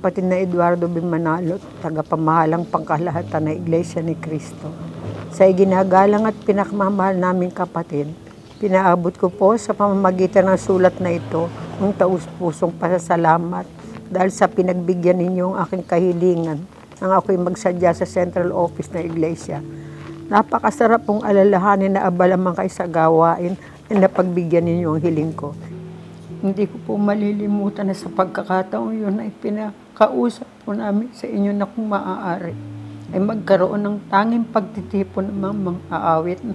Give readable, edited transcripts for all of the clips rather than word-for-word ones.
kapatid na Eduardo B. Manalo, tagapamahalang pangkalahatan ng Iglesia ni Cristo. Sa iginagalang at pinakmamahal naming kapatid, pinaabot ko po sa pamamagitan ng sulat na ito ang taus-pusong pasasalamat dahil sa pinagbigyan ninyong aking kahilingan nang ako'y magsadya sa Central Office ng Iglesia. Napakasarap pong alalahanin na abala man kayo sa gawain na napagbigyan ninyo ang hiling ko. Hindi ko po malilimutan na sa pagkakataong yun ay pinakausap po namin sa inyo na kung maaari ay magkaroon ng tanging pagtitipon ng mga aawit na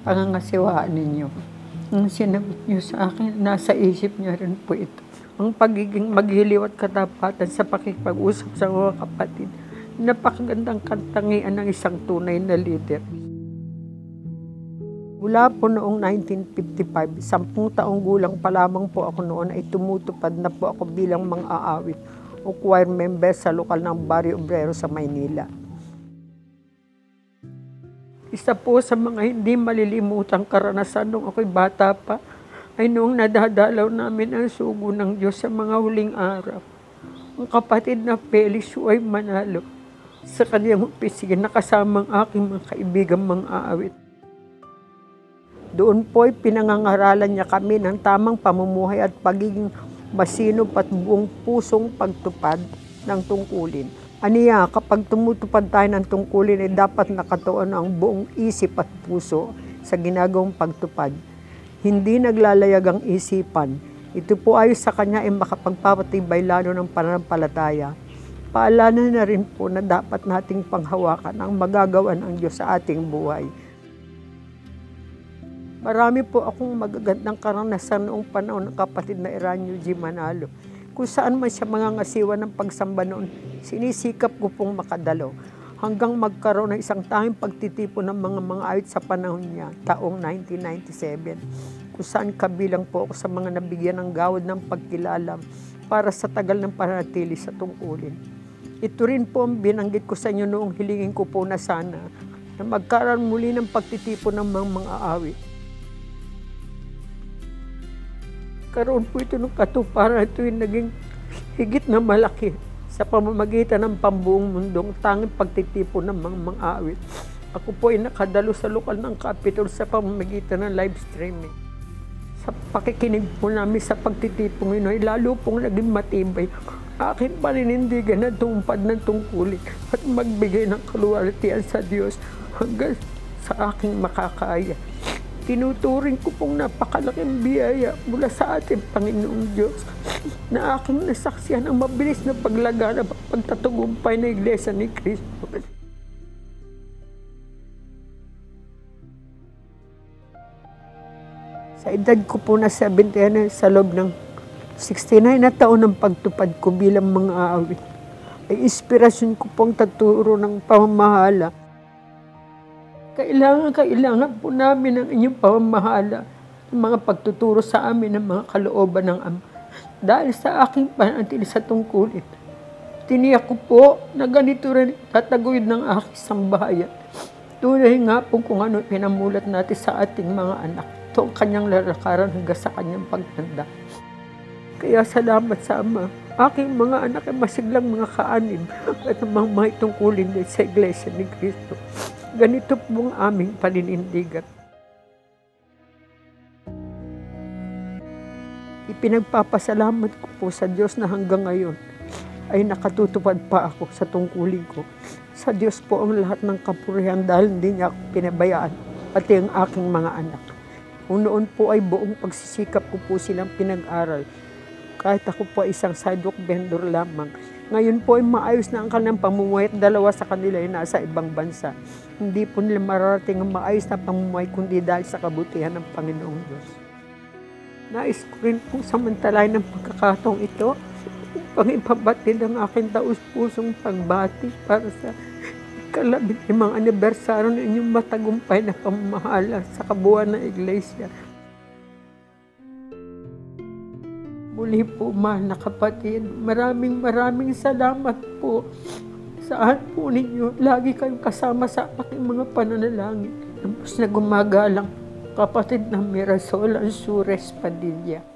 pangangasiwaan ninyo. Ang sinagot niyo sa akin, nasa isip niyo rin po ito. Ang pagiging maghiliw at katapatan sa pakikipag-usap sa mga kapatid, napakagandang katangian ng isang tunay na leader. Mula po noong 1955, 10 taong gulang pa lamang po ako noon ay tumutupad na po ako bilang mang-aawit o choir member sa lokal ng Barrio Obrero sa Maynila. Isa po sa mga hindi malilimutang karanasan nung ako'y bata pa ay noong nadadalaw namin ang sugo ng Diyos sa mga huling araw. Ang kapatid na Felix ay Manalo sa kanyang opisina nakasama ang aking mga kaibigang mang-aawit. Doon po ay pinangangaralan niya kami ng tamang pamumuhay at pagiging masinop at buong pusong pagtupad ng tungkulin. Aniya, kapag tumutupad tayo ng tungkulin ay dapat nakatuon ang buong isip at puso sa ginagawang pagtupad. Hindi naglalayag ang isipan. Ito po ayon sa kanya ay makapagpapatibay lalo ng pananampalataya. Paalala na rin po na dapat nating panghawakan ang magagawa ng Diyos sa ating buhay. Marami po akong magagandang karanasan noong panahon ng kapatid na Eranio G. Manalo. Kung saan man siya mangangasiwa ng pagsamba noon, sinisikap ko pong makadalo hanggang magkaroon ng isang tanging pagtitipon ng mga awit sa panahon niya, taong 1997, kung saan kabilang po ako sa mga nabigyan ng gawad ng pagkilala para sa tagal ng pananatili sa tungkulin. Ito rin po ang binanggit ko sa inyo noong hilingin ko po na sana na magkaroon muli ng pagtitipon ng mga awit. Karoon po ito ng katuparan, ito yung naging higit na malaki sa pamamagitan ng pambuong mundong tanging pagtitipon ng mga awit. Ako po ay nakadalo sa lokal ng Capitol sa pamamagitan ng live streaming. Sa pakikinig po namin sa pagtitipon ino ay lalo pong naging matibay aking paninindigan na tungpad ng tungkulin at magbigay ng kaluwalhatian sa Diyos hanggang sa aking makakaya. Tinuturing ko pong napakalaking biyaya mula sa ating Panginoong Diyos na aking nasaksihan ang mabilis na paglaganap at pagtatagumpay ng Iglesia ni Cristo. Sa edad ko po na 70 sa loob ng 69 na taon ng pagtupad ko bilang mga aawit, ay inspirasyon ko pong taturo ng pamamahala. Kailangan po namin ang inyong pamamahala, ng mga pagtuturo sa amin ng mga kalooban ng Ama. Dahil sa aking pananatili sa tungkulin, tiniyak ko po na ganito rin tataguyod ng aking sambahayan. Tunay nga po kung ano pinamulat natin sa ating mga anak. Ito ang kanyang lalakaran hanggang sa kanyang pagtanda. Kaya salamat sa Ama. Aking mga anak ay masiglang mga kaanib at mga tungkulin din sa Iglesia ni Cristo. Ganito po ang aming paninindigan. Ipinagpapasalamat ko po sa Diyos na hanggang ngayon ay nakatutupad pa ako sa tungkulin ko. Sa Diyos po ang lahat ng kapurihan dahil hindi niya ako pinabayaan, pati ang aking mga anak. Kung noon po ay buong pagsisikap ko po silang pinag-aral, kahit ako po ay isang sidewalk vendor lamang, ngayon po ay maayos na ang kanilang pamumuhay at dalawa sa kanila ay nasa ibang bansa. Hindi po nila mararating ang maayos na pamumuhay kundi dahil sa kabutihan ng Panginoong Diyos. Nais ko rin po samantalahin ng pagkakataong ito upang ipabatid ang aking taus-pusong pagbati para sa ika-15 anibersaryo ng inyong matagumpay na pamamahala sa kabuuan ng Iglesia. Muli po, mahal na kapatid, maraming salamat po. Saan po ninyo, lagi kayong kasama sa aking mga pananalangin. Tapos na gumagalang kapatid ng Mirasol Ansures Padilla.